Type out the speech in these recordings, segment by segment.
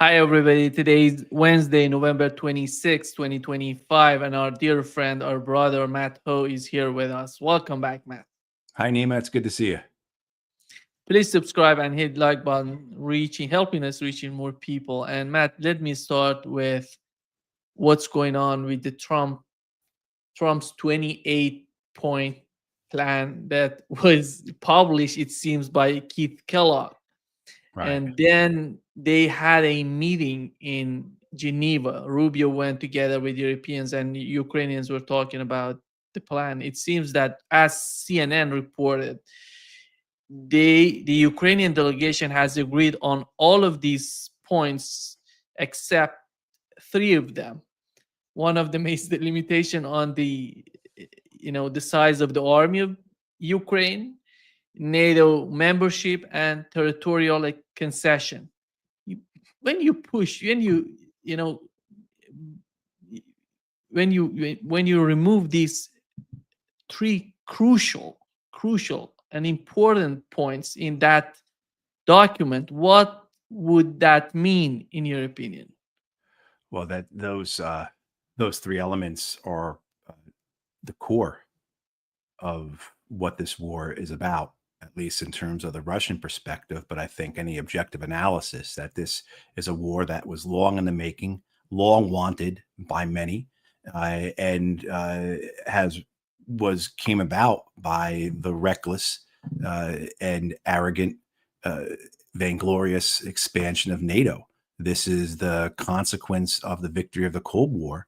Hi, everybody. Today is Wednesday, November 26, 2025, and our dear friend, our brother, Matt Ho, is here with us. Welcome back, Matt. Hi, Nima. It's good to see you. Please subscribe and hit like button, helping us reaching more people. And Matt, let me start with what's going on with the Trump's 28-point plan that was published, it seems, by Keith Kellogg. Right. And then they had a meeting in Geneva. Rubio went together with Europeans and Ukrainians were talking about the plan. It seems that, as CNN reported, the Ukrainian delegation has agreed on all of these points except three of them. One of them is the limitation on the size of the army of Ukraine, NATO membership, and territorial concession. You, when you push, you know when you remove these three crucial and important points in that document, what would that mean in your opinion? Well, those three elements are uh, the core of what this war is about, at least in terms of the Russian perspective. But I think any objective analysis that this is a war that was long in the making, long wanted by many, and has was came about by the reckless and arrogant, uh, vainglorious expansion of NATO. This is the consequence of the victory of the Cold War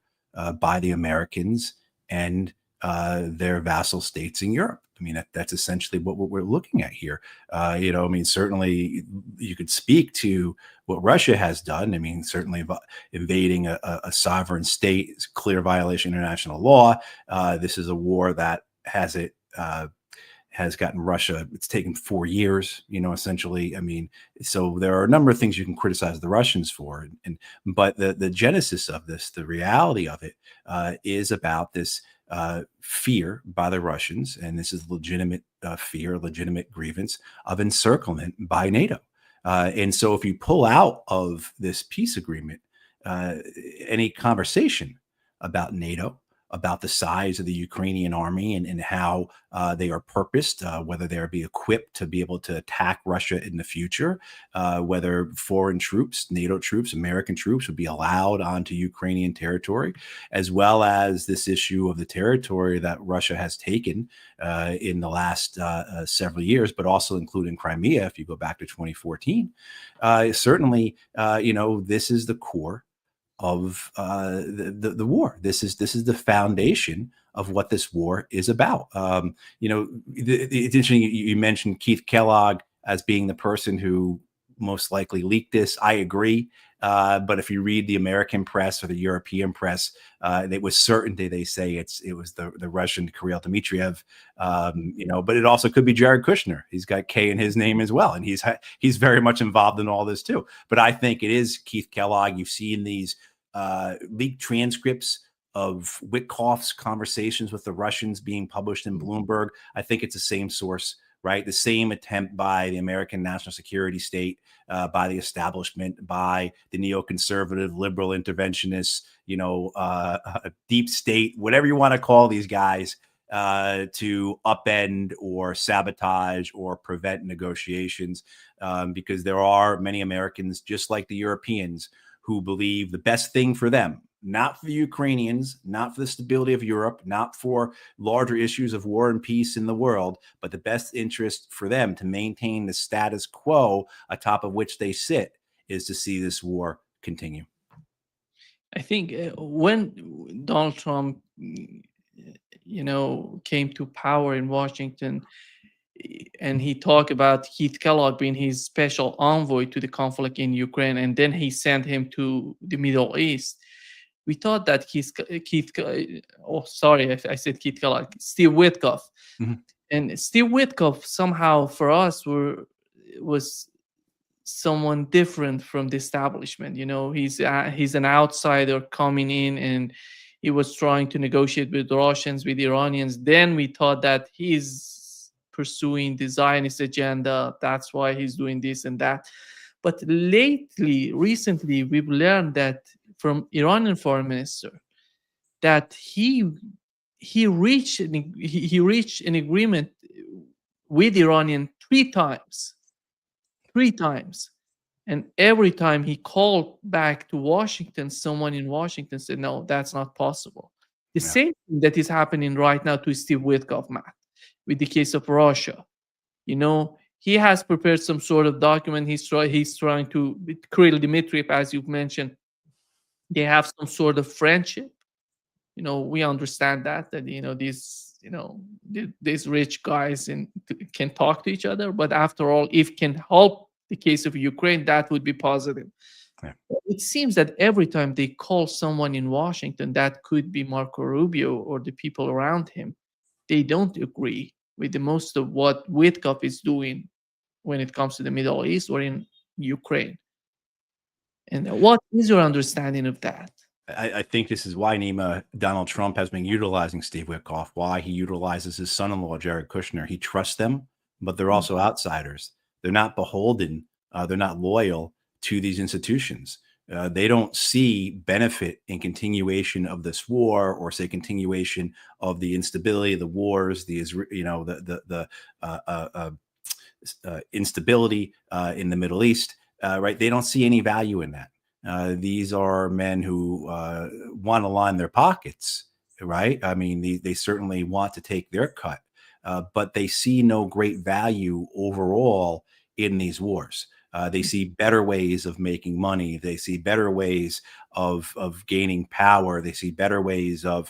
by the Americans and their vassal states in Europe. I mean, that's essentially what we're looking at here. I mean, certainly you could speak to what Russia has done. I mean, certainly invading a sovereign state is a clear violation of international law. This is a war that has gotten Russia. It's taken 4 years, essentially. I mean, so there are a number of things you can criticize the Russians for, but the genesis of this, the reality of it, is about this fear by the Russians, and this is legitimate fear, legitimate grievance of encirclement by NATO. And so, if you pull out of this peace agreement uh, any conversation about NATO, about the size of the Ukrainian army and how they are purposed, whether they'll be equipped to be able to attack Russia in the future, whether foreign troops, NATO troops, American troops would be allowed onto Ukrainian territory, as well as this issue of the territory that Russia has taken in the last several years, but also including Crimea, if you go back to 2014. Certainly, this is the core of the war. This is the foundation of what this war is about. It's interesting you mentioned Keith Kellogg as being the person who most likely leaked this. I agree. But if you read the American press or the European press, it was certainty they say it was the Russian Kirill Dmitriev. But it also could be Jared Kushner. He's got K in his name as well, and he's very much involved in all this too. But I think it is Keith Kellogg. You've seen these leaked transcripts of Witkoff's conversations with the Russians being published in Bloomberg. I think it's the same source, right? The same attempt by the American national security state, by the establishment, by the neoconservative liberal interventionists, deep state, whatever you want to call these guys, to upend or sabotage or prevent negotiations, because there are many Americans, just like the Europeans, who believe the best thing for them, not for the Ukrainians, not for the stability of Europe, not for larger issues of war and peace in the world, but the best interest for them to maintain the status quo atop of which they sit is to see this war continue. I think when Donald Trump, came to power in Washington, and he talked about Keith Kellogg being his special envoy to the conflict in Ukraine, and then he sent him to the Middle East. We thought that I said Keith Kellogg, Steve Witkoff, Mhm. and Steve Witkoff somehow for us was someone different from the establishment. He's an outsider coming in, and he was trying to negotiate with the Russians, with the Iranians. Then we thought that he's pursuing the Zionist agenda. That's why he's doing this and that. But recently, we've learned that from Iranian foreign minister that he reached an agreement with Iranian three times, and every time he called back to Washington, someone in Washington said, "No, that's not possible." The Yeah. same thing that is happening right now to Steve Witkoff, Matt, with the case of Russia. He has prepared some sort of document. He's trying to with Kirill Dmitriev, as you've mentioned. They have some sort of friendship. We understand that these rich guys can talk to each other. But after all, if can help the case of Ukraine, that would be positive. Yeah. It seems that every time they call someone in Washington, that could be Marco Rubio or the people around him, they don't agree with the most of what Witkoff is doing when it comes to the Middle East or in Ukraine. And what is your understanding of that? I think this is why Nima Donald Trump has been utilizing Steve Witkoff, why he utilizes his son-in-law, Jared Kushner. He trusts them, but they're also outsiders. They're not beholden. They're not loyal to these institutions. They don't see benefit in continuation of this war, or say continuation of the instability, the wars, the instability in the Middle East. Right? They don't see any value in that. These are men who want to line their pockets, right? I mean, they certainly want to take their cut, but they see no great value overall in these wars. They see better ways of making money. They see better ways of gaining power. They see better ways of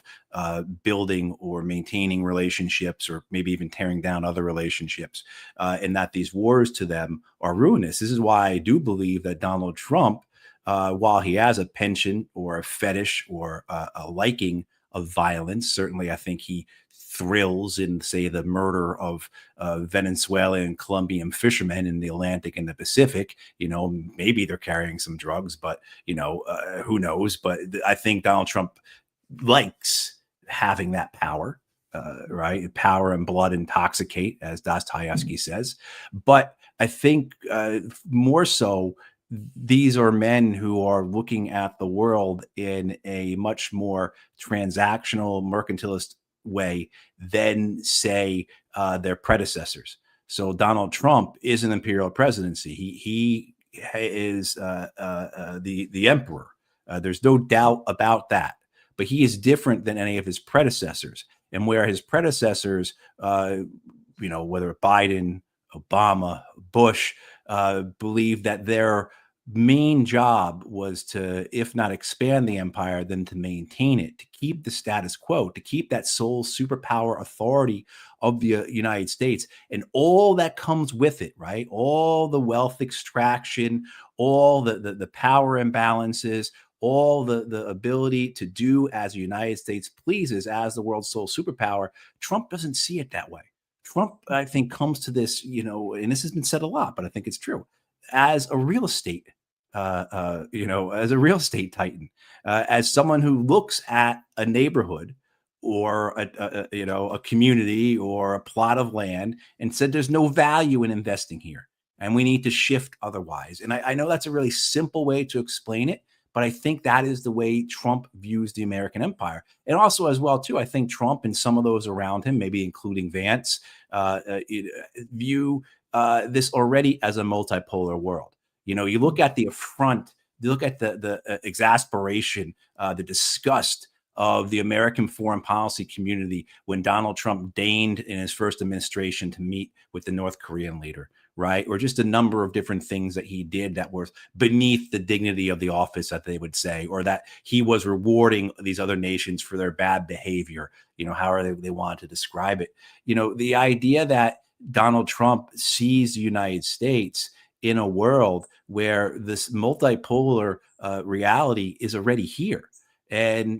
building or maintaining relationships, or maybe even tearing down other relationships, and that these wars to them are ruinous. This is why I do believe that Donald Trump, while he has a penchant or a fetish or a liking of violence, certainly I think he thrills in, say, the murder of Venezuelan and Colombian fishermen in the Atlantic and the Pacific. Maybe they're carrying some drugs, but who knows? But I think Donald Trump likes having that power. Right? Power and blood intoxicate, as Dostoevsky says. But I think more so, these are men who are looking at the world in a much more transactional, mercantilist way than, say, their predecessors. So Donald Trump is an imperial presidency. He is the emperor. There's no doubt about that. But he is different than any of his predecessors. And where his predecessors, whether Biden, Obama, Bush, believed that their main job was to, if not expand the empire, then to maintain it, to keep the status quo, to keep that sole superpower authority of the United States and all that comes with it, right? All the wealth extraction, all the power imbalances, all the ability to do as the United States pleases as the world's sole superpower. Trump doesn't see it that way. Trump, I think, comes to this, and this has been said a lot, but I think it's true, as a real estate, as a real estate titan, as someone who looks at a neighborhood or a community or a plot of land and said, there's no value in investing here, and we need to shift otherwise. And I know that's a really simple way to explain it, but I think that is the way Trump views the American empire. And also, as well, too, I think Trump and some of those around him, maybe including Vance, view this already as a multipolar world. You look at the affront, you look at the exasperation, the disgust of the American foreign policy community when Donald Trump deigned in his first administration to meet with the North Korean leader, right? Or just a number of different things that he did that were beneath the dignity of the office, that they would say, or that he was rewarding these other nations for their bad behavior, however they wanted to describe it. The idea that Donald Trump sees the United States in a world where this multipolar reality is already here. And,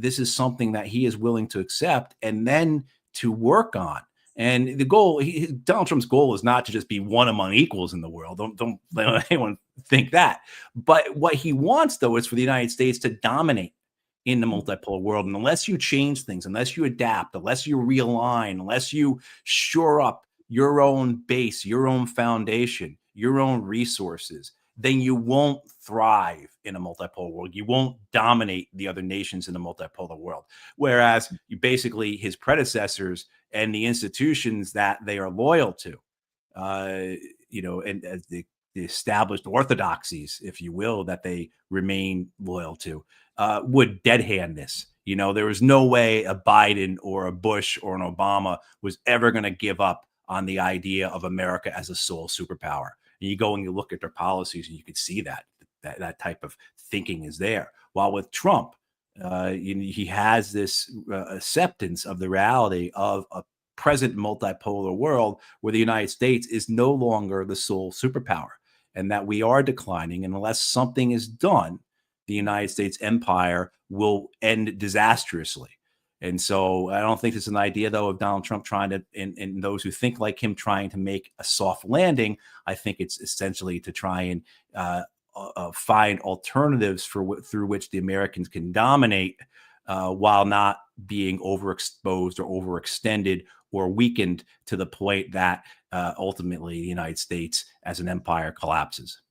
this is something that he is willing to accept and then to work on. And the goal, Donald Trump's goal is not to just be one among equals in the world. Don't let anyone think that. But what he wants, though, is for the United States to dominate in the multipolar world. And unless you change things, unless you adapt, unless you realign, unless you shore up your own base, your own foundation, your own resources, then you won't thrive in a multipolar world. You won't dominate the other nations in a multipolar world. Whereas you basically his predecessors and the institutions that they are loyal to, and as the established orthodoxies, if you will, that they remain loyal to, would deadhand this. There was no way a Biden or a Bush or an Obama was ever going to give up on the idea of America as a sole superpower. And you go and you look at their policies, and you can see that type of thinking is there. While with Trump, he has this acceptance of the reality of a present multipolar world where the United States is no longer the sole superpower, and that we are declining. And unless something is done, the United States empire will end disastrously. And so I don't think it's an idea, though, of Donald Trump trying to, and those who think like him, trying to make a soft landing. I think it's essentially to try and find alternatives through which the Americans can dominate while not being overexposed or overextended or weakened to the point that ultimately the United States as an empire collapses.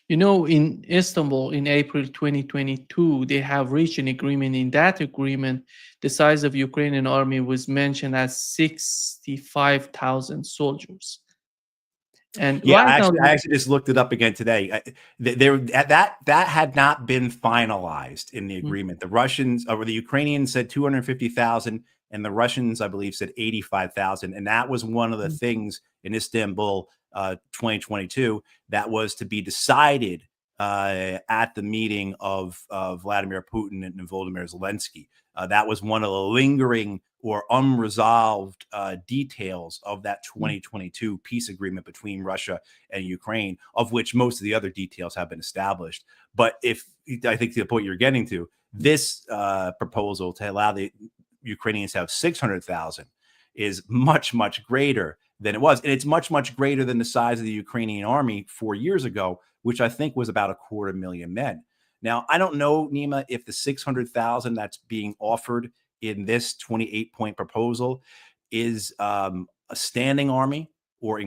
In Istanbul in April 2022, they have reached an agreement. In that agreement, the size of Ukrainian army was mentioned as 65,000 soldiers. And yeah, right now, I actually just looked it up again today. That had not been finalized in the agreement. The Russians or the Ukrainians said 250,000, and the Russians, I believe, said 85,000. And that was one of the things in Istanbul 2022 that was to be decided at the meeting of Vladimir Putin and Volodymyr Zelensky. That was one of the lingering or unresolved details of that 2022 peace agreement between Russia and Ukraine, of which most of the other details have been established. But I think the point you're getting to, this proposal to allow the Ukrainians to have 600,000 is much, much greater than it was. And it's much, much greater than the size of the Ukrainian army 4 years ago, which I think was about 250,000 men. Now, I don't know, Nima, if the 600,000 that's being offered in this 28-point proposal is a standing army or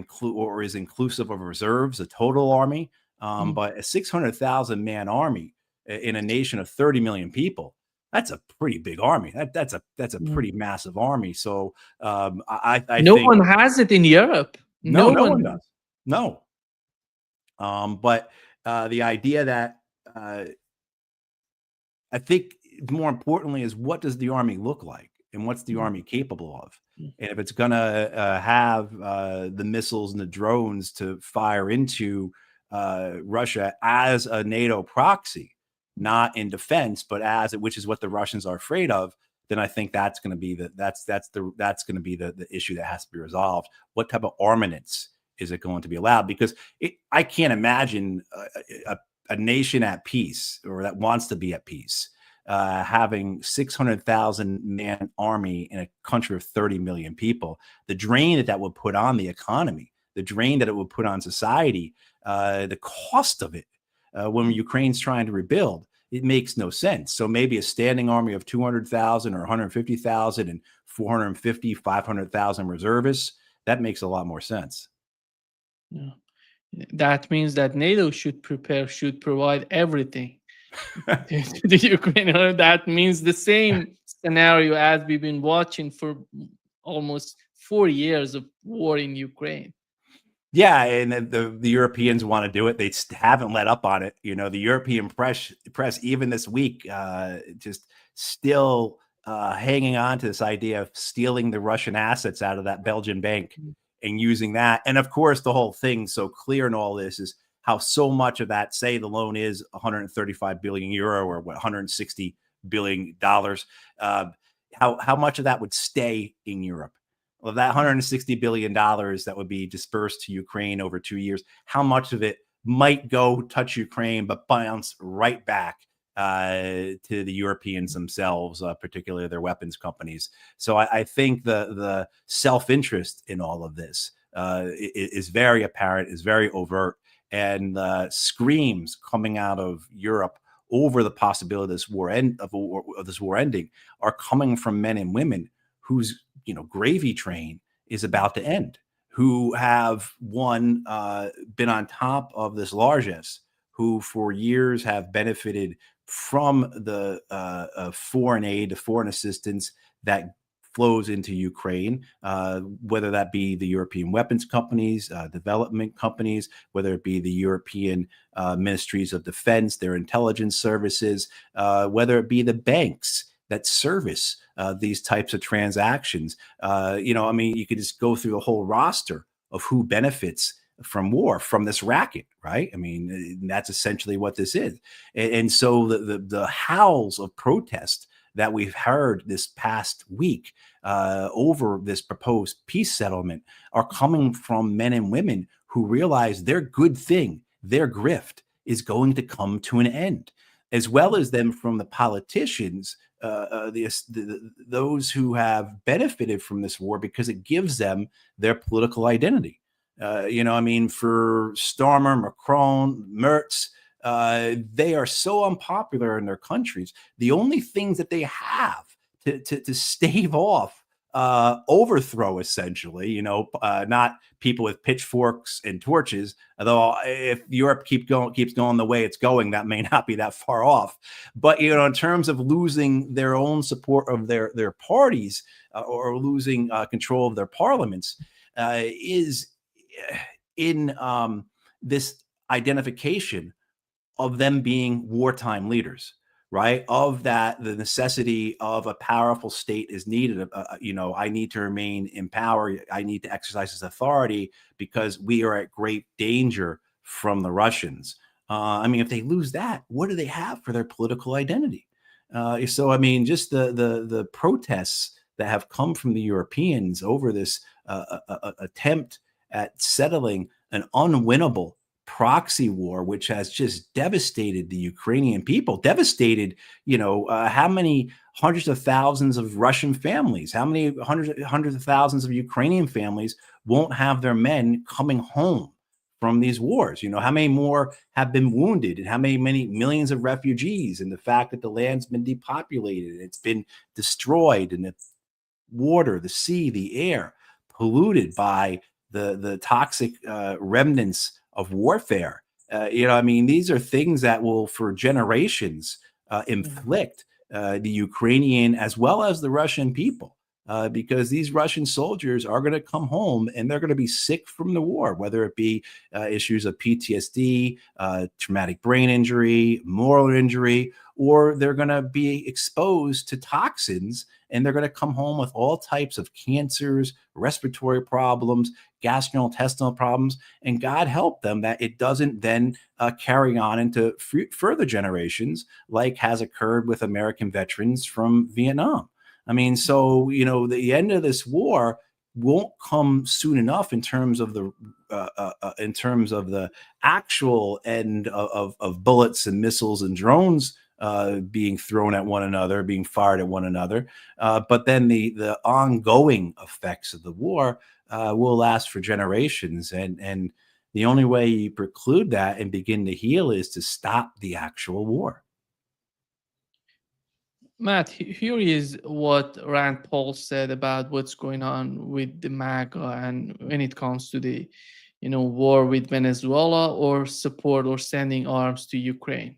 is inclusive of reserves, a total army. But a 600,000 man army in a nation of 30 million people, that's a pretty big army. That's a pretty massive army. So I no think one has it in Europe. No one does. No. But the idea that I think more importantly is, what does the army look like and what's the army capable of? And if it's going to have the missiles and the drones to fire into Russia as a NATO proxy, not in defense, but which is what the Russians are afraid of, then I think that's going to be the issue that has to be resolved. What type of armaments is it going to be allowed? Because I can't imagine a nation at peace, or that wants to be at peace, having 600,000 man army in a country of 30 million people. The drain that would put on the economy, the drain that it would put on society, the cost of it when Ukraine's trying to rebuild, it makes no sense. So maybe a standing army of 200,000 or 150,000 and 450, 500,000 reservists, that makes a lot more sense. Yeah. That means that NATO should provide everything to the Ukraine. That means the same scenario as we've been watching for almost 4 years of war in Ukraine. Yeah, and the Europeans want to do it. They haven't let up on it. The European press even this week, just still hanging on to this idea of stealing the Russian assets out of that Belgian bank and using that. And of course, the whole thing so clear in all this is how so much of that, say the loan is 135 billion euro or what, 160 billion dollars, how much of that would stay in Europe? Well, that $160 billion that would be dispersed to Ukraine over 2 years, how much of it might go touch Ukraine, but bounce right back to the Europeans themselves, particularly their weapons companies? So I think the self-interest in all of this is very apparent, is very overt, and screams coming out of Europe over the possibility of this war ending are coming from men and women whose gravy train is about to end, who have been on top of this largesse, who for years have benefited from the foreign aid, the foreign assistance that flows into Ukraine, whether that be the European weapons companies, development companies, whether it be the European ministries of defense, their intelligence services, whether it be the banks that service these types of transactions. I mean, you could just go through the whole roster of who benefits from war, from this racket, right? I mean, that's essentially what this is. And so the howls of protest that we've heard this past week over this proposed peace settlement are coming from men and women who realize their good thing, their grift, is going to come to an end, as well as them from the politicians, those who have benefited from this war because it gives them their political identity. I mean, for Starmer, Macron, Merz, they are so unpopular in their countries. The only things that they have to stave off overthrow, essentially, not people with pitchforks and torches. Although if Europe keeps going the way it's going, that may not be that far off. But in terms of losing their own support of their parties or losing control of their parliaments, is in this identification of them being wartime leaders, right? Of that, the necessity of a powerful state is needed. I need to remain in power. I need to exercise this authority because we are at great danger from the Russians. I mean, if they lose that, what do they have for their political identity? So, I mean, just the protests that have come from the Europeans over this attempt at settling an unwinnable proxy war, which has just devastated the Ukrainian people, devastated, how many hundreds of thousands of Russian families, how many hundreds of thousands of Ukrainian families won't have their men coming home from these wars. How many more have been wounded, and how many millions of refugees, and the fact that the land's been depopulated, it's been destroyed, and the water, the sea, the air polluted by the toxic remnants of warfare. I mean, these are things that will, for generations, inflict the Ukrainian as well as the Russian people, because these Russian soldiers are going to come home and they're going to be sick from the war, whether it be issues of PTSD, traumatic brain injury, moral injury, or they're going to be exposed to toxins and they're going to come home with all types of cancers, respiratory problems, gastrointestinal problems, and God help them that it doesn't then carry on into further generations, like has occurred with American veterans from Vietnam. I mean, so the end of this war won't come soon enough in terms of the actual end of bullets and missiles and drones being thrown at one another, being fired at one another. But then the ongoing effects of the war will last for generations. And the only way you preclude that and begin to heal is to stop the actual war. Matt, here is what Rand Paul said about what's going on with the MAGA and when it comes to the, war with Venezuela or support or sending arms to Ukraine.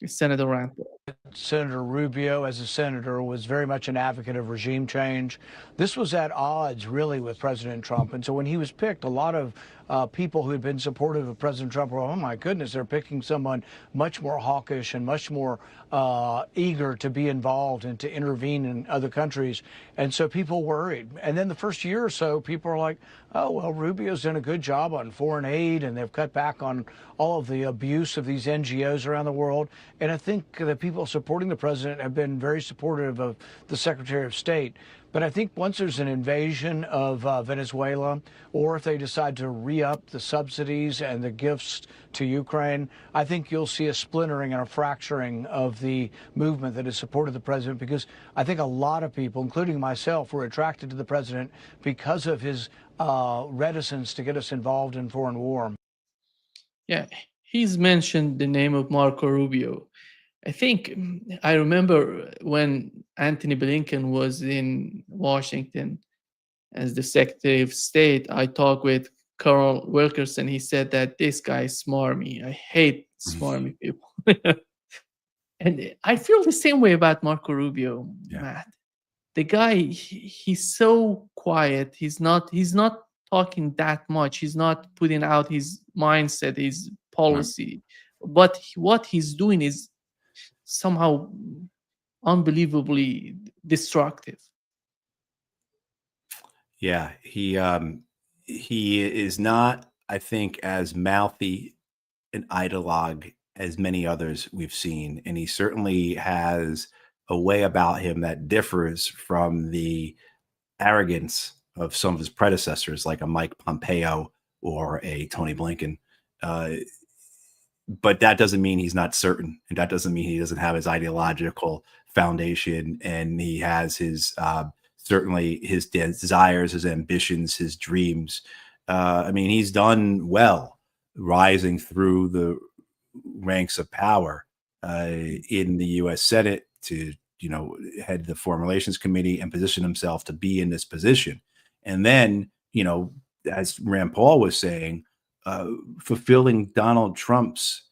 Senator Rand Paul. Senator Rubio, as a senator, was very much an advocate of regime change. This was at odds, really, with President Trump. And so when he was picked, a lot of people who had been supportive of President Trump were, oh, my goodness, they're picking someone much more hawkish and much more eager to be involved and to intervene in other countries. And so people worried. And then the first year or so, people are like, oh, well, Rubio's done a good job on foreign aid, and they've cut back on all of the abuse of these NGOs around the world. And I think the people supporting the president have been very supportive of the Secretary of State. But I think once there's an invasion of Venezuela, or if they decide to re-up the subsidies and the gifts to Ukraine, I think you'll see a splintering and a fracturing of the movement that has supported the president, because I think a lot of people, including myself, were attracted to the president because of his reticence to get us involved in foreign war. Yeah, he's mentioned the name of Marco Rubio. I remember when Antony Blinken was in Washington, as the Secretary of State. I talked with Colonel Wilkerson. He said that this guy is smarmy. I hate smarmy people. And I feel the same way about Marco Rubio, Yeah. Matt. The guy, he's so quiet. He's not talking that much. He's not putting out his mindset, his policy. But what he's doing is somehow unbelievably destructive. Yeah, he is not, I think, as mouthy an ideologue as many others we've seen, and he certainly has a way about him that differs from the arrogance of some of his predecessors, like a Mike Pompeo or a Tony Blinken. Uh, but that doesn't mean he's not certain, and that doesn't mean he doesn't have his ideological foundation, and he has his certainly his desires, his ambitions, his dreams. I mean, he's done well rising through the ranks of power in the U.S. Senate to head the Foreign Relations Committee and position himself to be in this position, and then as Rand Paul was saying, fulfilling Donald Trump's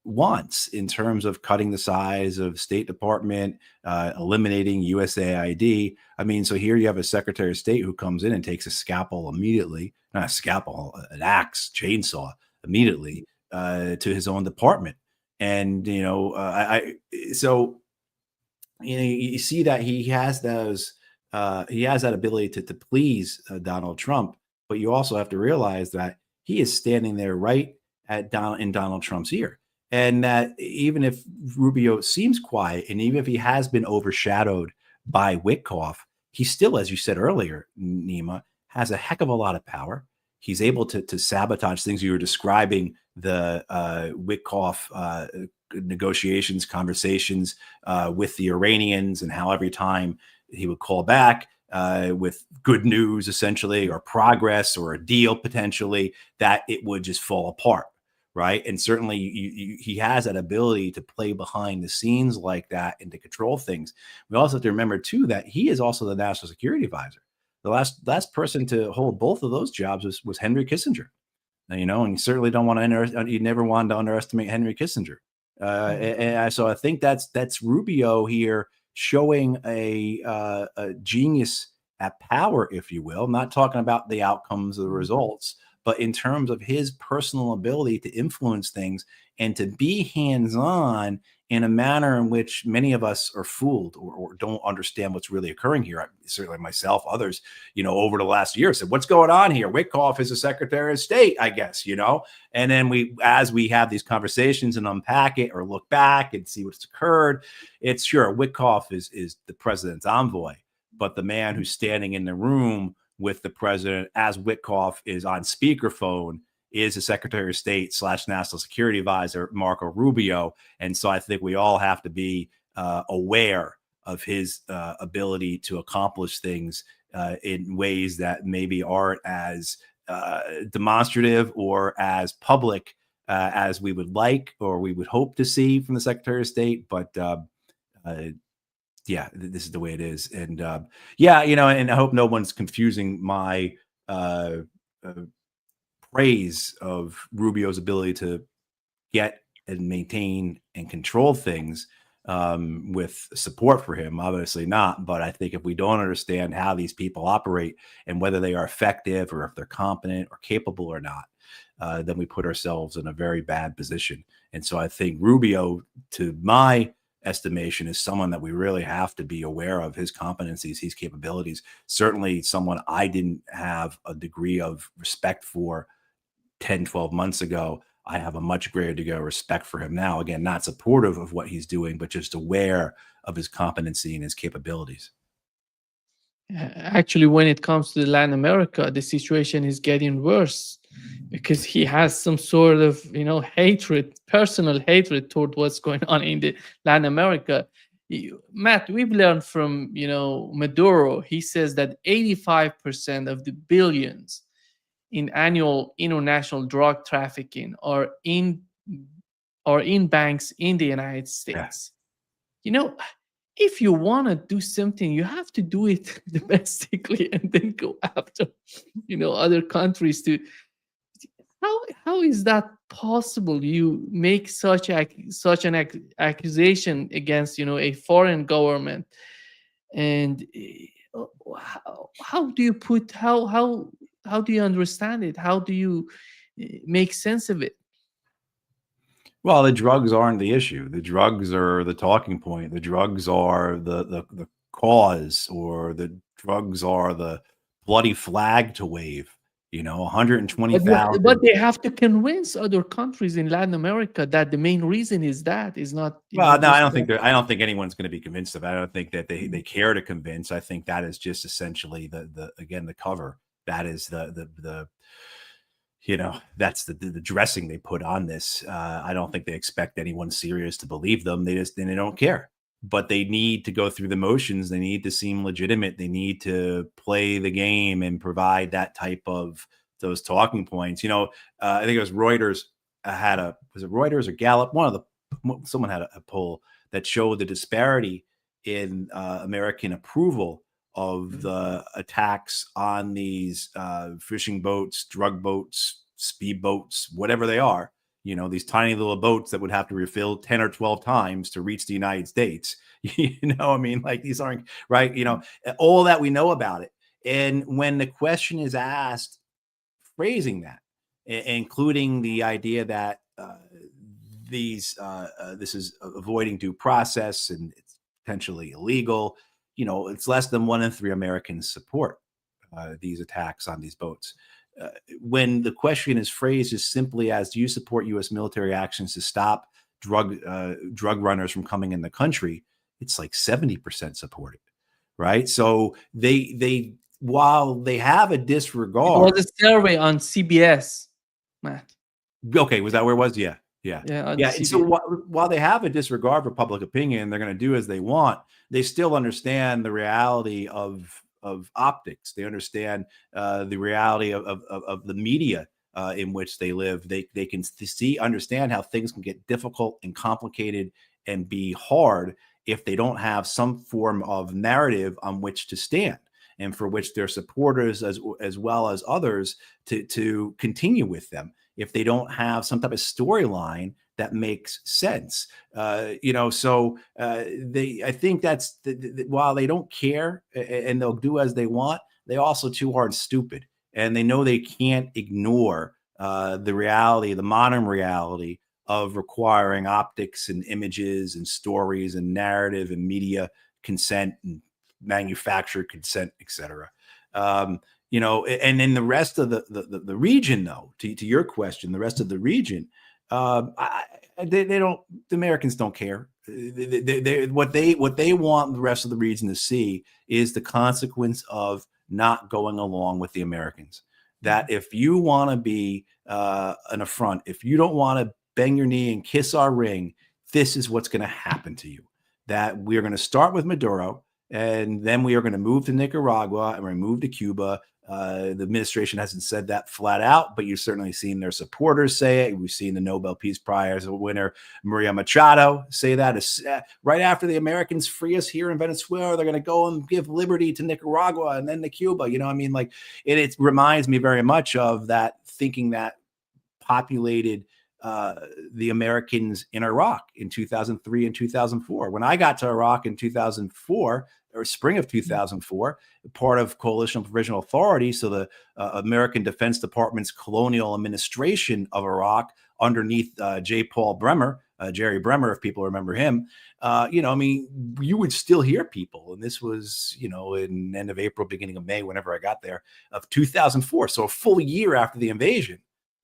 wants in terms of cutting the size of State Department, eliminating USAID. I mean, so here you have a Secretary of State who comes in and takes a scalpel immediately, not a scalpel, an axe, chainsaw immediately to his own department. And, so, you see that he has that ability to please Donald Trump, but you also have to realize that he is standing there right in Donald Trump's ear. And that even if Rubio seems quiet, and even if he has been overshadowed by Witkoff, he still, as you said earlier, Nima, has a heck of a lot of power. He's able to sabotage things. You were describing the Witkoff negotiations, conversations with the Iranians, and how every time he would call back with good news, essentially, or progress, or a deal potentially, that it would just fall apart. Right. And certainly he has that ability to play behind the scenes like that and to control things. We also have to remember, too, that he is also the national security advisor. The last person to hold both of those jobs was Henry Kissinger. And you certainly don't want to you never wanted to underestimate Henry Kissinger. So I think that's Rubio here showing a genius at power, if you will, not talking about the outcomes of the results, but in terms of his personal ability to influence things and to be hands-on in a manner in which many of us are fooled or don't understand what's really occurring here. Certainly myself, others, over the last year said, what's going on here? Witkoff is a Secretary of State, I guess, and then as we have these conversations and unpack it or look back and see what's occurred, it's sure Witkoff is the president's envoy, but the man who's standing in the room with the president as Witkoff is on speakerphone is the Secretary of State / National Security Advisor, Marco Rubio. And so I think we all have to be aware of his ability to accomplish things in ways that maybe aren't as demonstrative or as public as we would like or we would hope to see from the Secretary of State. But yeah, this is the way it is. And and I hope no one's confusing my praise of Rubio's ability to get and maintain and control things with support for him. Obviously not. But I think if we don't understand how these people operate and whether they are effective or if they're competent or capable or not, then we put ourselves in a very bad position. And so I think Rubio, to my estimation, is someone that we really have to be aware of his competencies, his capabilities. Certainly someone I didn't have a degree of respect for 10, 12 months ago. I have a much greater degree of respect for him now. Again, not supportive of what he's doing, but just aware of his competency and his capabilities. Actually, when it comes to Latin America, the situation is getting worse because he has some sort of, hatred, personal hatred toward what's going on in the Latin America. Matt, we've learned from, Maduro. He says that 85% of the billions in annual international drug trafficking are in banks in the United States. if you want to do something, you have to do it domestically and then go after, other countries to. How is that possible? You make such an accusation against a foreign government, and how do you put how do you understand it? How do you make sense of it? Well, the drugs aren't the issue. The drugs are the talking point. The drugs are the cause, or the drugs are the bloody flag to wave. But 120,000. they have to convince other countries in Latin America that the main reason is not, Well, no, I just don't think I don't think anyone's going to be convinced of it. I don't think that they care to convince. I think that is just essentially the cover. That is the that's the dressing they put on this. I don't think they expect anyone serious to believe them. They don't care. But they need to go through the motions. They need to seem legitimate. They need to play the game and provide that type of those talking points. I think it was Reuters was it Reuters or Gallup? Someone had a poll that showed the disparity in American approval of the attacks on these fishing boats, drug boats, speed boats, whatever they are. These tiny little boats that would have to refill 10 or 12 times to reach the United States. Like these aren't right. All that we know about it. And when the question is asked, phrasing that, including the idea that this is avoiding due process and it's potentially illegal, it's less than 1 in 3 Americans support these attacks on these boats. When the question is phrased as simply as, do you support U.S. military actions to stop drug runners from coming in the country, it's like 70% supported, right? So they while they have a It disregard. was a survey on CBS, Matt. Okay, was that where it was? Yeah. Yeah, And so while they have a disregard for public opinion, they're going to do as they want. They still understand the reality of optics. They understand the reality of the media in which they live. They can understand how things can get difficult and complicated and be hard if they don't have some form of narrative on which to stand, and for which their supporters as well as others to continue with them. If they don't have some type of storyline that makes sense, I think that's while they don't care and they'll do as they want, they also too aren't stupid, and they know they can't ignore the reality, the modern reality of requiring optics and images and stories and narrative and media consent and manufacturer consent, etc. And in the rest of the region, though, to your question, the rest of the region, they don't. The Americans don't care. What they want the rest of the region to see is the consequence of not going along with the Americans. That if you want to be an affront, if you don't want to bang your knee and kiss our ring, this is what's going to happen to you. That we're going to start with Maduro, and then we are going to move to Nicaragua, and we're going to move to Cuba. The administration hasn't said that flat out, but you've certainly seen their supporters say it. We've seen the Nobel Peace Prize winner Maria Machado say that right after the Americans free us here in Venezuela, they're going to go and give liberty to Nicaragua and then to Cuba. It reminds me very much of that thinking that populated the Americans in Iraq in 2003 and 2004. When I got to Iraq in 2004, or spring of 2004, part of Coalition Provisional Authority, so the American Defense Department's colonial administration of Iraq underneath J. Paul Bremer, Jerry Bremer, if people remember him, you would still hear people. And this was, in end of April, beginning of May, whenever I got there, of 2004. So a full year after the invasion.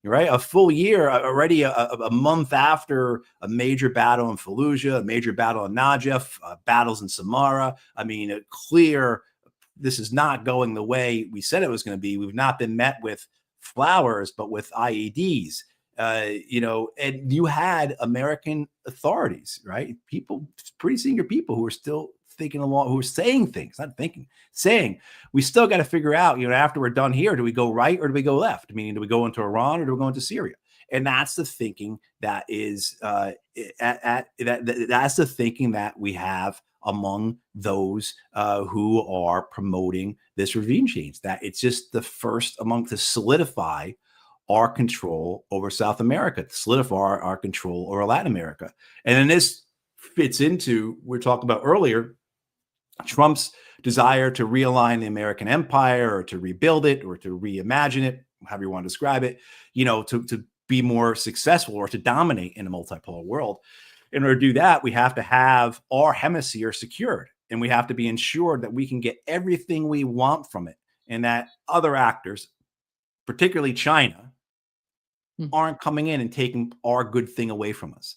Right, a full year already, a month after a major battle in Fallujah, a major battle in Najaf, battles in Samarra. Clear this is not going the way we said it was going to be. We've not been met with flowers, but with IEDs. And you had American authorities, right? People, pretty senior people who are still thinking along, who are saying things, not thinking, saying, we still got to figure out, after we're done here, do we go right or do we go left? Meaning, do we go into Iran or do we go into Syria? And that's the thinking that is that's the thinking that we have among those who are promoting this regime change. That it's just the first among to solidify our control over South America, to solidify our control over Latin America. And then this fits into we were talking about earlier, Trump's desire to realign the American empire or to rebuild it or to reimagine it, however you want to describe it, to be more successful or to dominate in a multipolar world. In order to do that, we have to have our hemisphere secured, and we have to be ensured that we can get everything we want from it, and that other actors, particularly China, aren't coming in and taking our good thing away from us.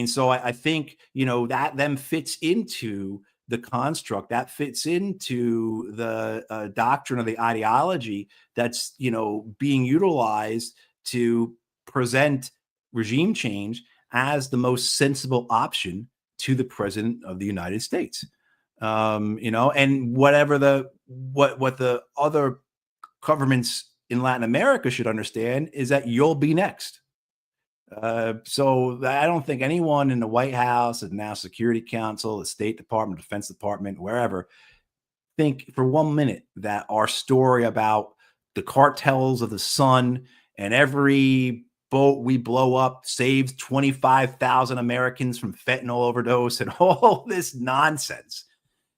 So I think, that then fits into the construct, that fits into the doctrine or the ideology that's, being utilized to present regime change as the most sensible option to the president of the United States. And whatever what the other governments in Latin America should understand is that you'll be next. So I don't think anyone in the White House, the National Security Council, the State Department, Defense Department, wherever, think for 1 minute that our story about the cartels of the sun and every boat we blow up saves 25,000 Americans from fentanyl overdose and all this nonsense.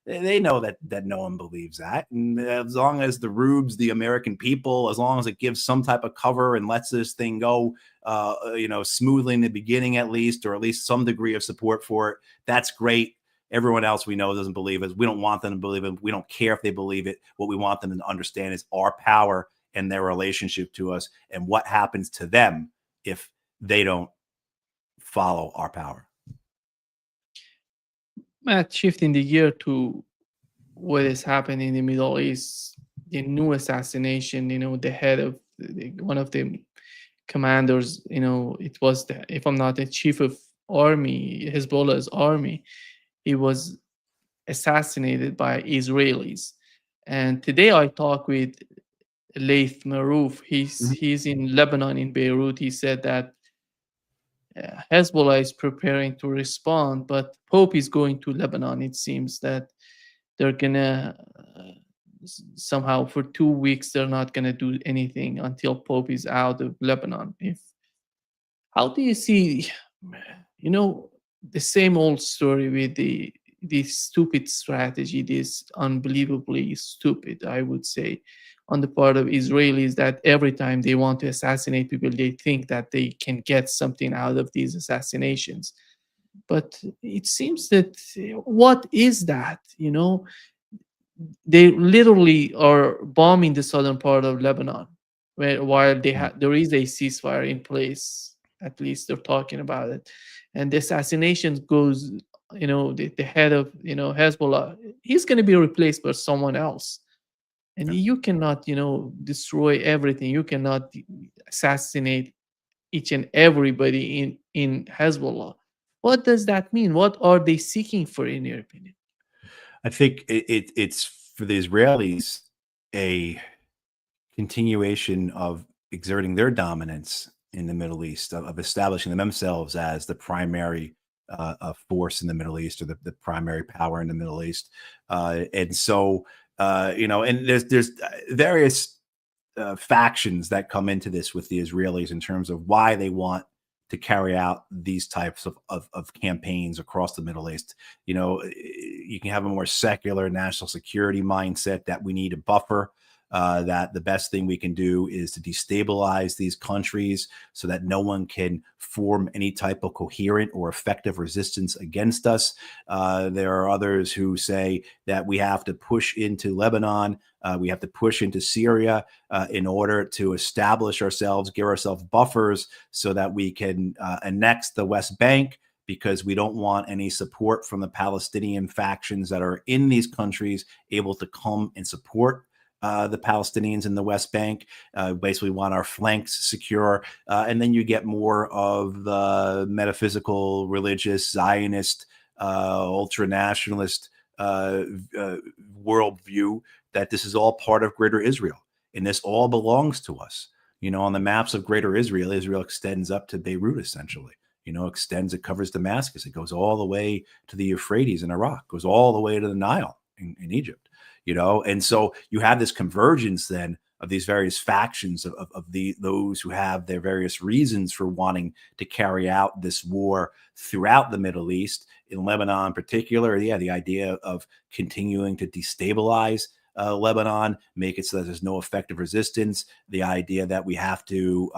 They know that no one believes that. And as long as the rubes, the American people, as long as it gives some type of cover and lets this thing go, smoothly in the beginning, at least, or at least some degree of support for it, that's great. Everyone else we know doesn't believe it. We don't want them to believe it. We don't care if they believe it. What we want them to understand is our power and their relationship to us and what happens to them if they don't follow our power. Matt, shifting the gear to what is happening in the Middle East, the new assassination, the head of one of the commanders, it was, if I'm not the chief of army, Hezbollah's army, he was assassinated by Israelis. And today I talked with Laith Marouf. He's in Lebanon, in Beirut. He said that Hezbollah is preparing to respond, but Pope is going to Lebanon. It seems that they're gonna somehow for 2 weeks they're not gonna do anything until Pope is out of Lebanon. How do you see, the same old story with the stupid strategy, this unbelievably stupid, I would say, on the part of Israelis, that every time they want to assassinate people, they think that they can get something out of these assassinations. But it seems that, what is that? They literally are bombing the southern part of Lebanon, while there is a ceasefire in place. At least they're talking about it, and the assassination goes. The head of Hezbollah, he's going to be replaced by someone else. And you cannot, destroy everything. You cannot assassinate each and everybody in Hezbollah. What does that mean? What are they seeking for, in your opinion? I think it's for the Israelis a continuation of exerting their dominance in the Middle East, of establishing themselves as the primary force in the Middle East, or the primary power in the Middle East. And so, and there's various factions that come into this with the Israelis in terms of why they want to carry out these types of campaigns across the Middle East. You can have a more secular national security mindset that we need a buffer, that the best thing we can do is to destabilize these countries so that no one can form any type of coherent or effective resistance against us. There are others who say that we have to push into Lebanon, we have to push into Syria in order to establish ourselves, give ourselves buffers so that we can annex the West Bank, because we don't want any support from the Palestinian factions that are in these countries able to come and support the Palestinians in the West Bank. Basically want our flanks secure. And then you get more of the metaphysical, religious, Zionist, ultra-nationalist worldview that this is all part of greater Israel and this all belongs to us. On the maps of greater Israel, Israel extends up to Beirut, essentially. It covers Damascus. It goes all the way to the Euphrates in Iraq, goes all the way to the Nile in Egypt, And so you have this convergence then of these various factions of those who have their various reasons for wanting to carry out this war throughout the Middle East. In Lebanon in particular, the idea of continuing to destabilize Lebanon, make it so that there's no effective resistance, the idea that we have to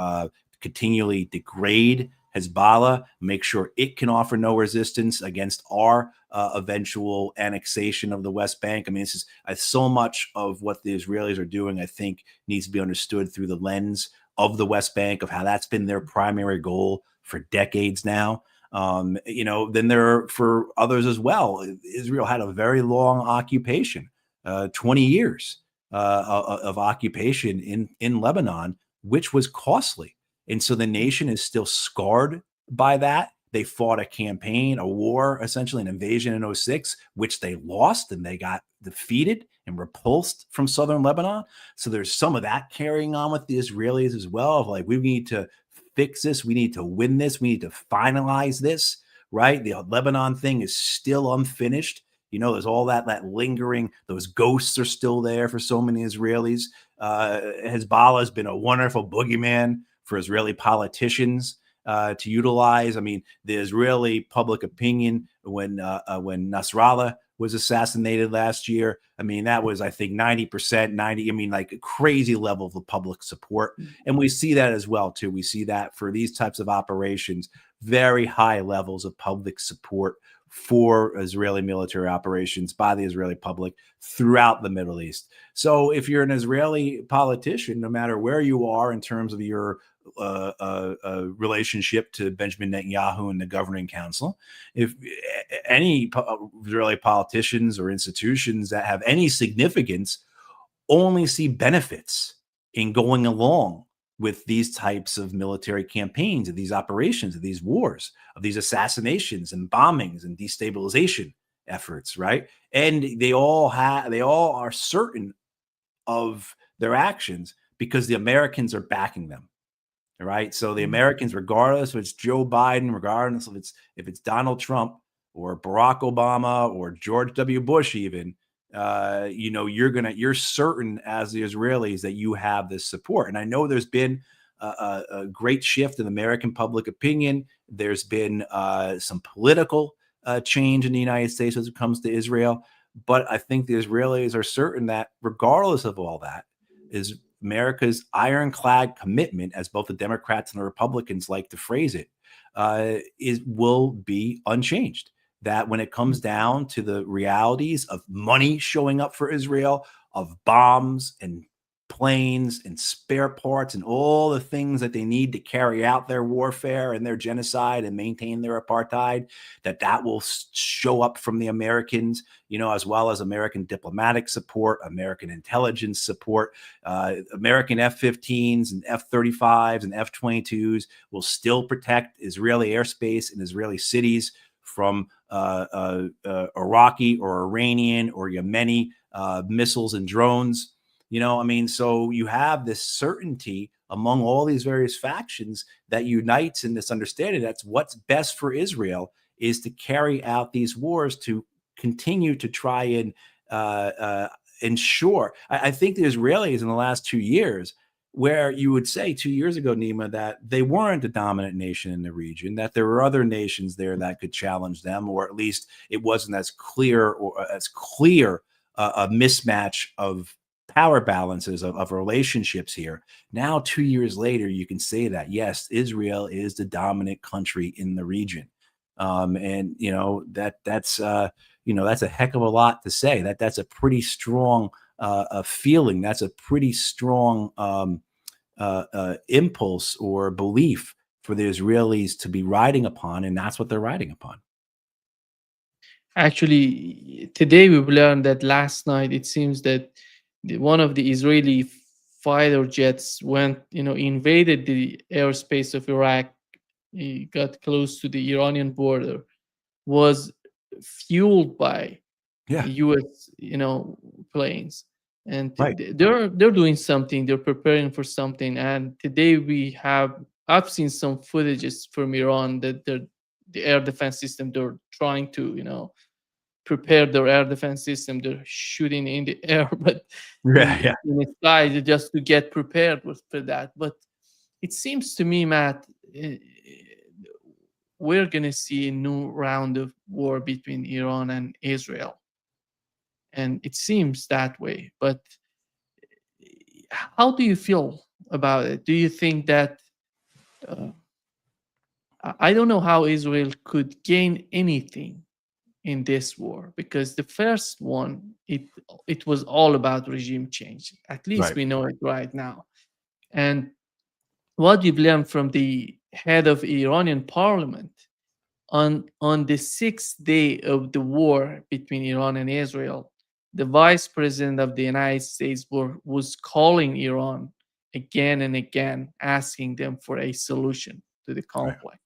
continually degrade Hezbollah, make sure it can offer no resistance against our eventual annexation of the West Bank. I mean, this is so much of what the Israelis are doing, I think, needs to be understood through the lens of the West Bank, of how that's been their primary goal for decades now. Then there are for others as well. Israel had a very long occupation, 20 years of occupation in Lebanon, which was costly. And so the nation is still scarred by that. They fought a campaign, a war, essentially an invasion in 2006, which they lost, and they got defeated and repulsed from southern Lebanon. So there's some of that carrying on with the Israelis as well, of like, we need to fix this. We need to win this. We need to finalize this, right? The Lebanon thing is still unfinished. There's all that lingering, those ghosts are still there for so many Israelis. Hezbollah has been a wonderful boogeyman for Israeli politicians to utilize. I mean, the Israeli public opinion when Nasrallah was assassinated last year, I mean, that was, I think, 90%, like a crazy level of public support. And we see that as well, too. We see that for these types of operations, very high levels of public support for Israeli military operations by the Israeli public throughout the Middle East. So if you're an Israeli politician, no matter where you are in terms of your relationship to Benjamin Netanyahu and the governing council, if any Israeli politicians or institutions that have any significance only see benefits in going along with these types of military campaigns, of these operations, of these wars, of these assassinations and bombings and destabilization efforts, right? And they all are certain of their actions because the Americans are backing them, right? So the Americans, regardless if it's Joe Biden, regardless if it's Donald Trump or Barack Obama or George W. Bush, even, you're certain as the Israelis that you have this support. And I know there's been a great shift in American public opinion. There's been some political change in the United States as it comes to Israel. But I think the Israelis are certain that regardless of all that, is America's ironclad commitment, as both the Democrats and the Republicans like to phrase it, will be unchanged. That when it comes down to the realities of money showing up for Israel, of bombs and planes and spare parts and all the things that they need to carry out their warfare and their genocide and maintain their apartheid, that will show up from the Americans, as well as American diplomatic support, American intelligence support, American F-15s and F-35s and F-22s will still protect Israeli airspace and Israeli cities from Iraqi or Iranian or Yemeni missiles and drones. So you have this certainty among all these various factions that unites in this understanding that's what's best for Israel is to carry out these wars, to continue to try and ensure. I think the Israelis in the last 2 years, where you would say 2 years ago, Nima, that they weren't a dominant nation in the region, that there were other nations there that could challenge them, or at least it wasn't as clear a mismatch of power balances of relationships here. Now, 2 years later, you can say that, yes, Israel is the dominant country in the region. That's a heck of a lot to say. That's a pretty strong feeling. That's a pretty strong impulse or belief for the Israelis to be riding upon, and that's what they're riding upon. Actually, today we've learned that last night it seems that one of the Israeli fighter jets invaded the airspace of Iraq. It got close to the Iranian border, was fueled by Yeah. U.S. Planes. and Right. they're doing something. They're preparing for something. And today I've seen some footages from Iran that the air defense system, they're trying to prepare their air defense system. They're shooting in the air, but Yeah, yeah. in the sky just to get prepared for that. But it seems to me, Matt, we're gonna see a new round of war between Iran and Israel, and it seems that way. But how do you feel about it? Do you think that uh, I don't know how Israel could gain anything in this war, because the first one, it was all about regime change. At least Right. we know it right now. And what we've learned from the head of Iranian parliament, on the sixth day of the war between Iran and Israel, the vice president of the United States was calling Iran again and again, asking them for a solution to the Right. conflict.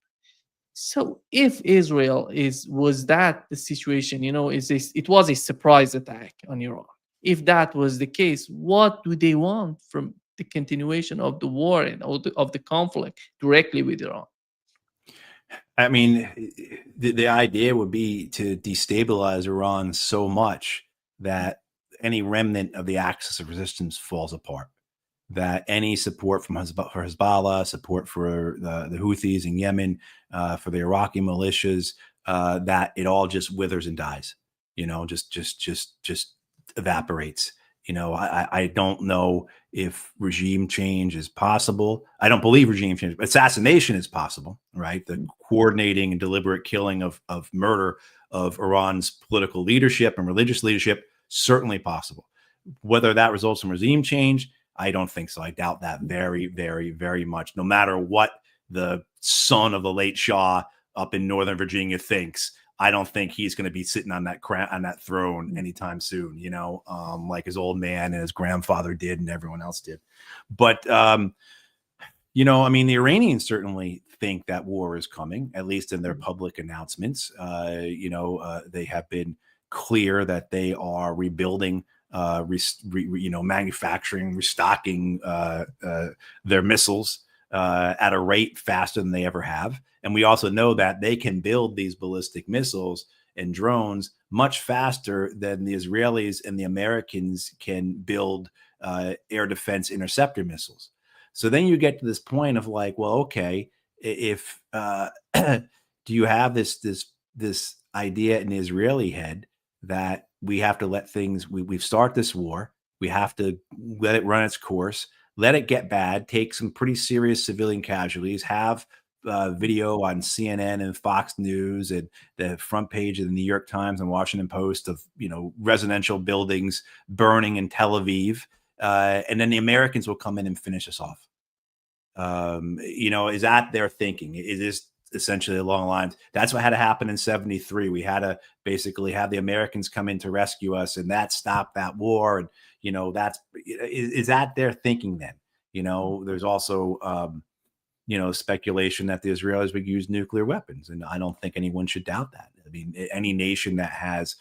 So if Israel was that the situation, it was a surprise attack on Iran. If that was the case, what do they want from the continuation of the war and of the conflict directly with Iran? I mean, the idea would be to destabilize Iran so much that any remnant of the axis of resistance falls apart. That any support for Hezbollah, support for the Houthis in Yemen, for the Iraqi militias, that it all just withers and dies. Just evaporates. I don't know if regime change is possible. I don't believe regime change. Assassination is possible, right? The coordinating and deliberate killing of murder of Iran's political leadership and religious leadership, certainly possible. Whether that results in regime change, I don't think so. I doubt that very, very, very much. No matter what the son of the late Shah up in Northern Virginia thinks, I don't think he's going to be sitting on that throne anytime soon. Like his old man and his grandfather did, and everyone else did. But I mean, the Iranians certainly think that war is coming, at least in their public announcements. They have been clear that they are rebuilding, manufacturing, restocking their missiles at a rate faster than they ever have. And we also know that they can build these ballistic missiles and drones much faster than the Israelis and the Americans can build air defense interceptor missiles. So then you get to this point of like, well, okay, if do you have this idea in the Israeli head that we have to let things, we start this war, we have to let it run its course, let it get bad, take some pretty serious civilian casualties, have video on CNN and Fox News and the front page of the New York Times and Washington Post of residential buildings burning in Tel Aviv, and then the Americans will come in and finish us off. Is that their thinking? It is essentially along the lines. That's what had to happen in 73. We had to basically have the Americans come in to rescue us, and that stopped that war. And is that their thinking then? There's also speculation that the Israelis would use nuclear weapons, and I don't think anyone should doubt that. I mean, any nation that has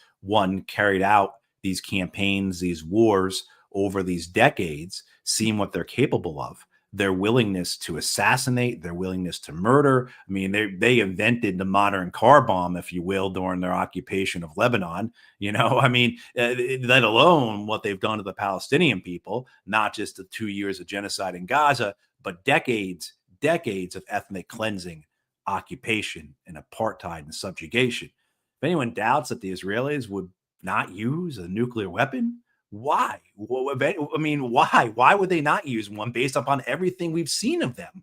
carried out these campaigns, these wars over these decades, seen what they're capable of, their willingness to assassinate, their willingness to murder. I mean, they invented the modern car bomb, if you will, during their occupation of Lebanon. I mean, let alone what they've done to the Palestinian people, not just the 2 years of genocide in Gaza, but decades of ethnic cleansing, occupation, and apartheid and subjugation. If anyone doubts that the Israelis would not use a nuclear weapon, why? I mean, why? Why would they not use one based upon everything we've seen of them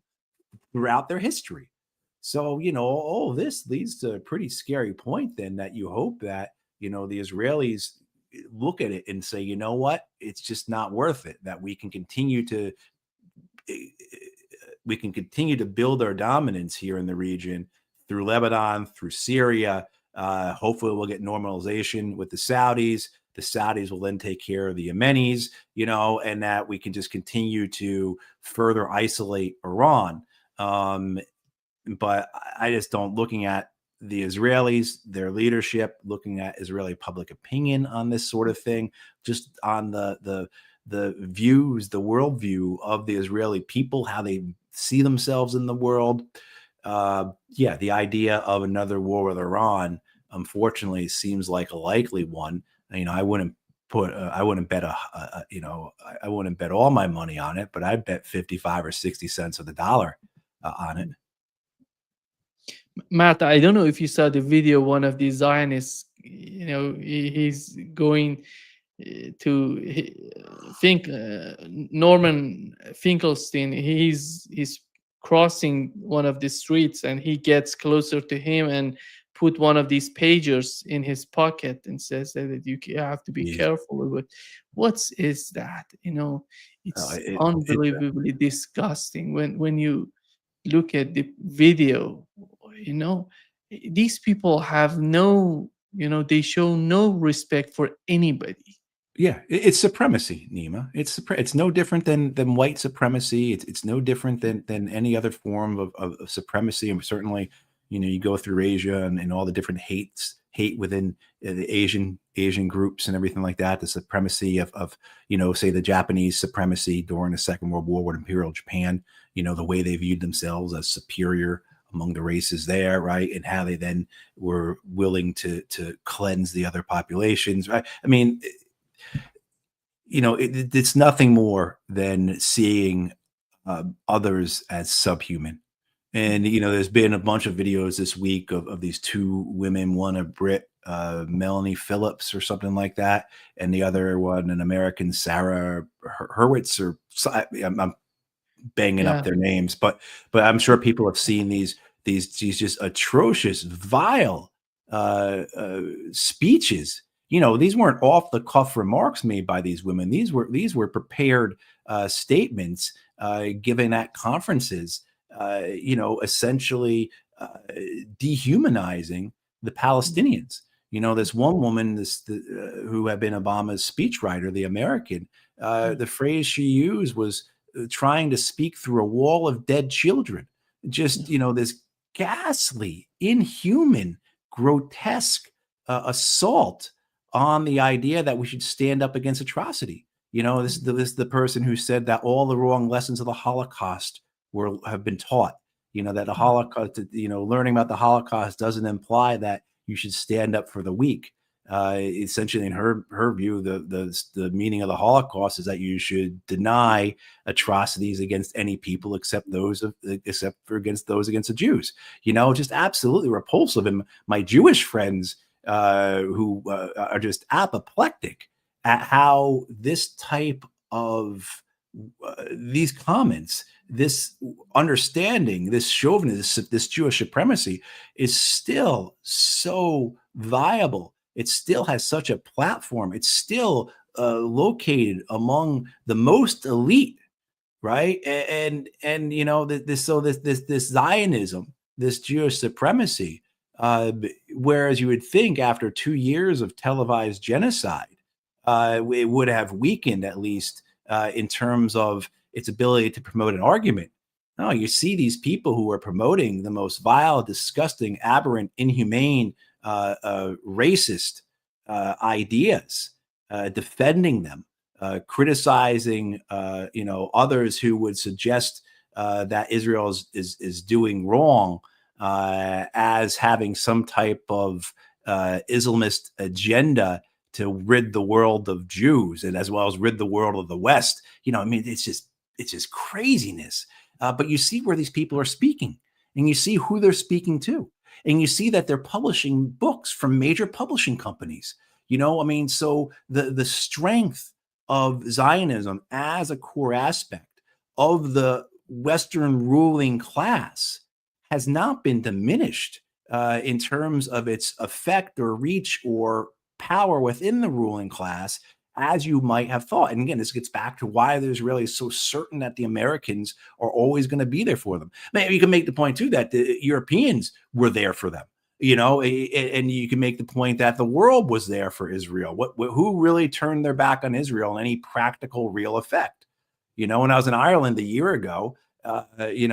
throughout their history? So, all this leads to a pretty scary point then, that you hope that, the Israelis look at it and say, you know what, it's just not worth it, that we can continue to build our dominance here in the region through Lebanon, through Syria. Hopefully we'll get normalization with the Saudis. The Saudis will then take care of the Yemenis, and that we can just continue to further isolate Iran. But I just don't, looking at the Israelis, their leadership, looking at Israeli public opinion on this sort of thing, just on the views, the worldview of the Israeli people, how they see themselves in the world. Yeah, the idea of another war with Iran, unfortunately, seems like a likely one. I wouldn't I wouldn't bet I wouldn't bet all my money on it, but I'd bet 55 or 60 cents of the dollar on it. Matt, I don't know if you saw the video. One of the Zionists, he's going think Norman Finkelstein. He's crossing one of the streets, and he gets closer to him and put one of these pagers in his pocket and says that you have to be Yes. careful with what is that. It's unbelievably disgusting when you look at the video. These people have no, they show no respect for anybody. Yeah, it's supremacy, Nima. It's no different than white supremacy. It's no different than any other form of supremacy. And certainly, you go through Asia and all the different hate within the Asian groups and everything like that. The supremacy of say the Japanese supremacy during the Second World War with Imperial Japan. The way they viewed themselves as superior among the races there, right? And how they then were willing to cleanse the other populations, right? I mean, it's nothing more than seeing others as subhuman. And, there's been a bunch of videos this week of these two women, one a Brit, Melanie Phillips or something like that, and the other one, an American, Sarah Hurwitz, or I'm banging up their names, but I'm sure people have seen these just atrocious, vile speeches. These weren't off the cuff remarks made by these women. These were prepared statements given at conferences, essentially dehumanizing the Palestinians. This one woman, who had been Obama's speechwriter, the American, the phrase she used was trying to speak through a wall of dead children. Just, this ghastly, inhuman, grotesque assault on the idea that we should stand up against atrocity. This is the person who said that all the wrong lessons of the Holocaust have been taught. That the Holocaust, learning about the Holocaust doesn't imply that you should stand up for the weak. Essentially, in her view, the meaning of the Holocaust is that you should deny atrocities against any people except against the Jews. Just absolutely repulsive. And my Jewish friends who are just apoplectic at how this type of these comments, this understanding, this chauvinism, this Jewish supremacy is still so viable. It still has such a platform. It's still located among the most elite, right? And this Zionism, this Jewish supremacy, whereas you would think after 2 years of televised genocide, it would have weakened, at least in terms of its ability to promote an argument. No, you see these people who are promoting the most vile, disgusting, aberrant, inhumane, racist ideas, defending them, criticizing others who would suggest that Israel is doing wrong, as having some type of Islamist agenda to rid the world of Jews, and as well as rid the world of the West. It's just craziness. But you see where these people are speaking, and you see who they're speaking to, and you see that they're publishing books from major publishing companies. So the strength of Zionism as a core aspect of the Western ruling class has not been diminished in terms of its effect or reach or power within the ruling class, as you might have thought. And again, this gets back to why the Israelis is so certain that the Americans are always going to be there for them. Maybe you can make the point too that the Europeans were there for them, and you can make the point that the world was there for Israel. Who really turned their back on Israel in any practical, real effect? When I was in Ireland a year ago,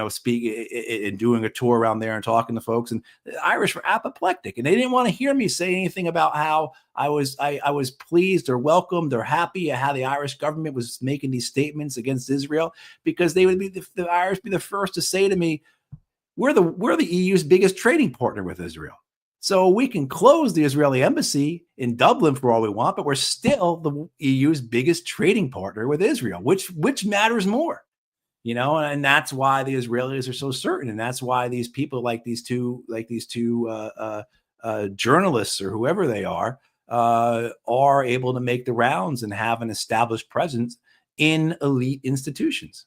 speak and doing a tour around there and talking to folks, and the Irish were apoplectic, and they didn't want to hear me say anything about how I was pleased or welcomed or happy at how the Irish government was making these statements against Israel, because they would be the Irish be the first to say to me, we're the EU's biggest trading partner with Israel. So we can close the Israeli embassy in Dublin for all we want, but we're still the EU's biggest trading partner with Israel. Which matters more? And that's why the Israelis are so certain, and that's why these people like these two journalists or whoever they are able to make the rounds and have an established presence in elite institutions.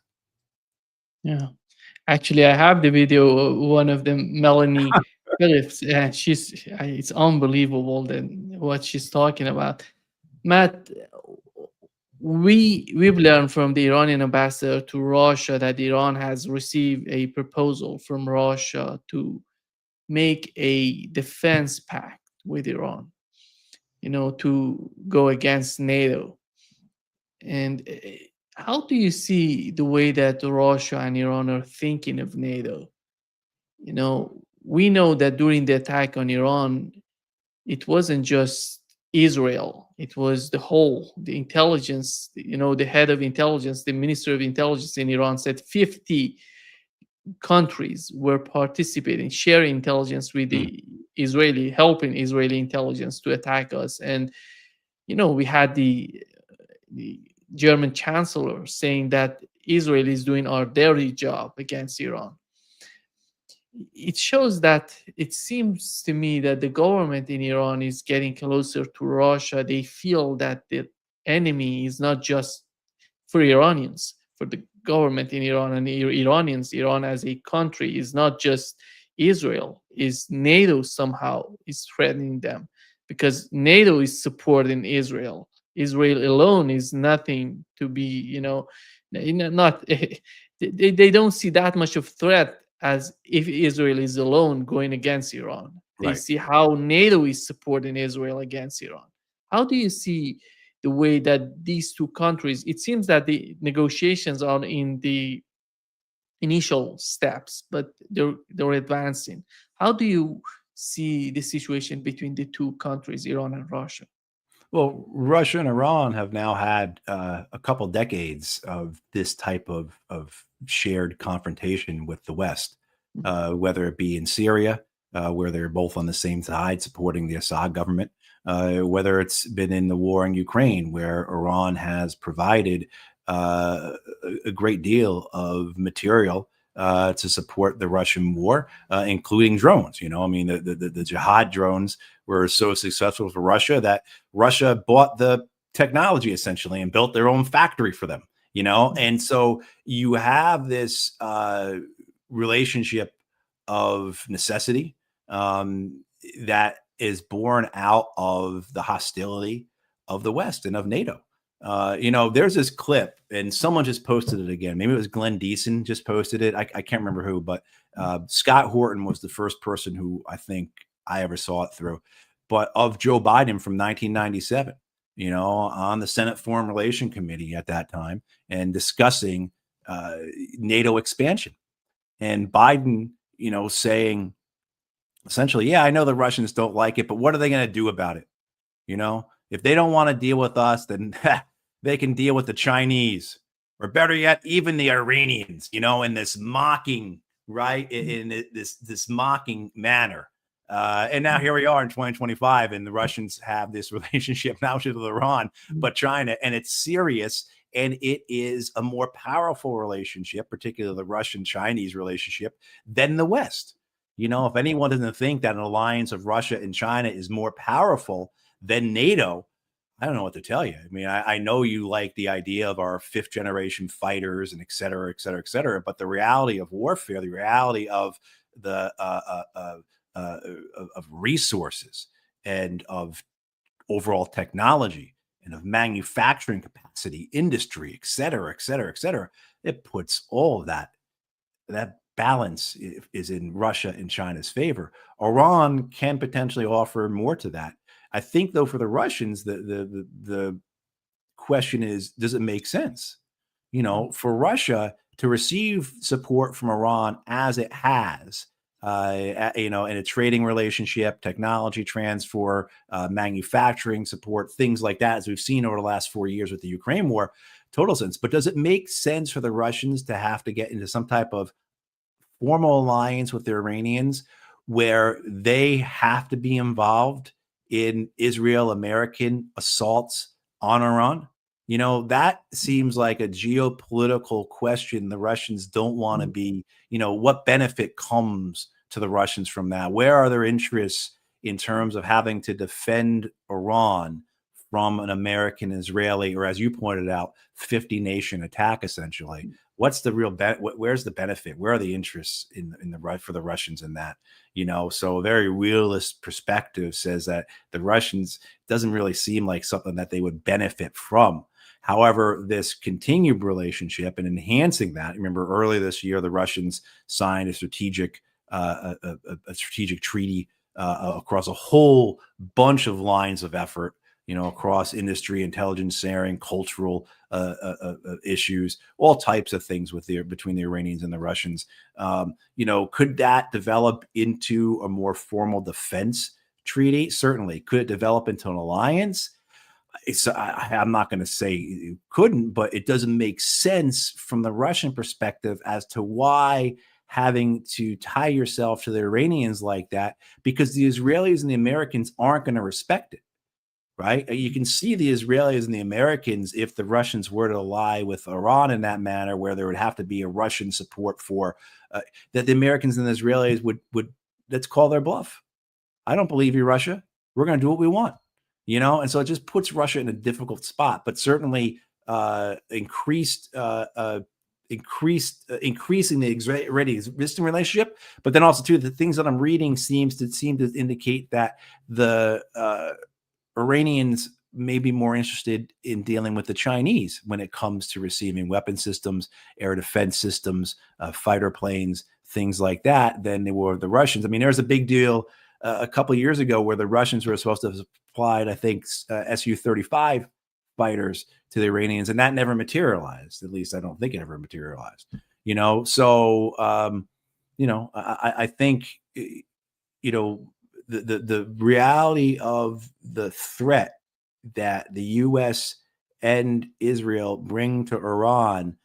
Yeah. Actually, I have the video. One of them, Melanie Phillips. It's unbelievable that what she's talking about. Matt, we've learned from the Iranian ambassador to Russia that Iran has received a proposal from Russia to make a defense pact with Iran, to go against NATO. And how do you see the way that Russia and Iran are thinking of NATO? We know that during the attack on Iran, it wasn't just Israel, it was the intelligence, the head of intelligence, the minister of intelligence in Iran said 50 countries were participating, sharing intelligence with the Israeli, helping Israeli intelligence to attack us. And, we had the German chancellor saying that Israel is doing our dirty job against Iran. It shows that it seems to me that the government in Iran is getting closer to Russia. They feel that the enemy is not just for Iranians, for the government in Iran and Iranians. Iran as a country is not just Israel, is NATO somehow is threatening them, because NATO is supporting Israel. Israel alone is nothing to be, not they don't see that much of threat as if Israel is alone going against Iran. They Right. see how NATO is supporting Israel against Iran. How do you see the way that these two countries, it seems that the negotiations are in the initial steps, but they're advancing. How do you see the situation between the two countries, Iran and Russia? Well, Russia and Iran have now had a couple decades of this type of shared confrontation with the West, whether it be in Syria, where they're both on the same side supporting the Assad government, whether it's been in the war in Ukraine, where Iran has provided a great deal of material to support the Russian war, including drones. The jihad drones were so successful for Russia that Russia bought the technology essentially and built their own factory for them. And so you have this relationship of necessity that is born out of the hostility of the West and of NATO. There's this clip, and someone just posted it again. Maybe it was Glenn Deason just posted it. I can't remember who, but Scott Horton was the first person who I think I ever saw it through, but of Joe Biden from 1997, on the Senate Foreign Relations Committee at that time, and discussing NATO expansion. And Biden, saying essentially, yeah, I know the Russians don't like it, but what are they going to do about it? If they don't want to deal with us, then they can deal with the Chinese, or better yet, even the Iranians, in this mocking, right? In this mocking manner. And now here we are in 2025, and the Russians have this relationship not just with Iran, but China, and it's serious. And it is a more powerful relationship, particularly the Russian-Chinese relationship, than the West. If anyone doesn't think that an alliance of Russia and China is more powerful than NATO, I don't know what to tell you. I mean, I know you like the idea of our fifth generation fighters and et cetera, et cetera, et cetera. But the reality of warfare, the reality of the of resources and of overall technology and of manufacturing capacity, industry, et cetera, et cetera, et cetera, it puts all of that balance is in Russia and China's favor. Iran can potentially offer more to that. I think, though, for the Russians, the question is, does it make sense? For Russia to receive support from Iran as it has, in a trading relationship, technology transfer, manufacturing support, things like that, as we've seen over the last 4 years with the Ukraine war, total sense. But does it make sense for the Russians to have to get into some type of formal alliance with the Iranians where they have to be involved in Israel American assaults on Iran? That seems like a geopolitical question. The Russians don't want to be, what benefit comes to the Russians from that? Where are their interests in terms of having to defend Iran from an American, Israeli, or as you pointed out, 50 nation attack, essentially? What's the real where's the benefit? Where are the interests in the for the Russians in that? So a very realist perspective says that the Russians doesn't really seem like something that they would benefit from. However, this continued relationship and enhancing that, remember earlier this year, the Russians signed a strategic treaty across a whole bunch of lines of effort, across industry, intelligence sharing, cultural issues, all types of things between the Iranians and the Russians. Could that develop into a more formal defense treaty? Certainly. Could it develop into an alliance? I'm not going to say it couldn't, but it doesn't make sense from the Russian perspective as to why having to tie yourself to the Iranians like that, because the Israelis and the Americans aren't going to respect it. Right? You can see the Israelis and the Americans, if the Russians were to ally with Iran in that manner, where there would have to be a Russian support for that, the Americans and the Israelis would let's call their bluff. I don't believe you, Russia. We're going to do what we want, and so it just puts Russia in a difficult spot. But certainly increasing the already existing relationship, but then also too, the things that I'm reading seem to indicate that the Iranians may be more interested in dealing with the Chinese when it comes to receiving weapon systems, air defense systems, fighter planes, things like that, than they were the Russians. I mean, there was a big deal a couple of years ago where the Russians were supposed to have supplied, I think, Su-35 fighters to the Iranians, and that never materialized. At least I don't think it ever materialized. So I think the reality of the threat that the U.S. and Israel bring to Iran,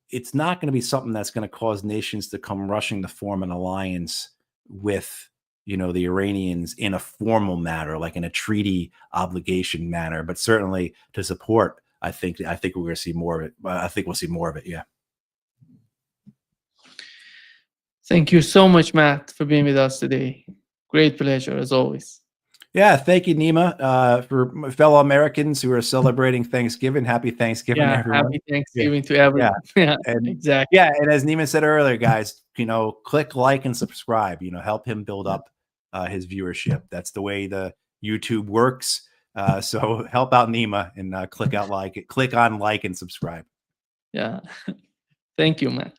it's not going to be something that's going to cause nations to come rushing to form an alliance with, the Iranians in a formal manner, like in a treaty obligation manner, but certainly to support. I think we're going to see more of it. I think we'll see more of it. Yeah. Thank you so much, Matt, for being with us today. Great pleasure, as always. Yeah, thank you, Nima, for my fellow Americans who are celebrating Thanksgiving. Happy Thanksgiving, everyone. Happy Thanksgiving to everyone. Yeah, exactly. Yeah, and as Nima said earlier, guys, click like and subscribe. Help him build up his viewership. That's the way the YouTube works. So help out Nima and click on like and subscribe. Yeah. Thank you, Matt.